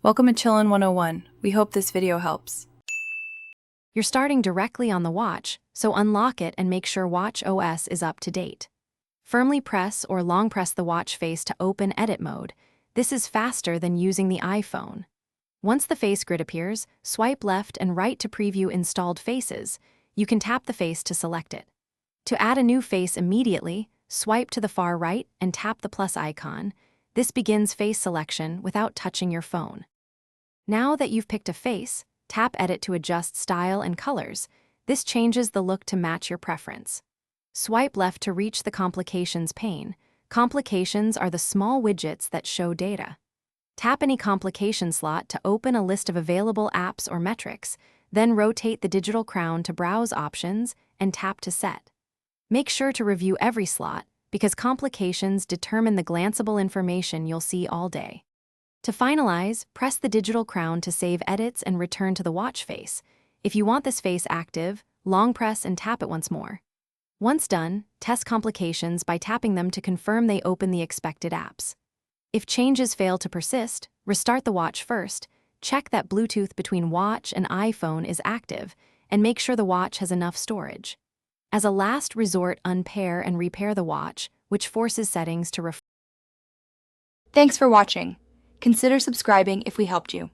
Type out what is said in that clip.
Welcome to Chillin' 101. We hope this video helps. You're starting directly on the watch, so unlock it and make sure Watch OS is up to date. Firmly press or long press the watch face to open edit mode. This is faster than using the iPhone. Once the face grid appears, swipe left and right to preview installed faces. You can tap the face to select it. To add a new face immediately, swipe to the far right and tap the plus icon. This begins face selection without touching your phone. Now that you've picked a face, tap Edit to adjust style and colors. This changes the look to match your preference. Swipe left to reach the Complications pane. Complications are the small widgets that show data. Tap any complication slot to open a list of available apps or metrics, then rotate the digital crown to browse options and tap to set. Make sure to review every slot, because complications determine the glanceable information you'll see all day. To finalize, press the digital crown to save edits and return to the watch face. If you want this face active, long press and tap it once more. Once done, test complications by tapping them to confirm they open the expected apps. If changes fail to persist, restart the watch first, check that Bluetooth between watch and iPhone is active, and make sure the watch has enough storage. As a last resort, unpair and repair the watch, which forces settings to Thanks for watching. Consider subscribing if we helped you.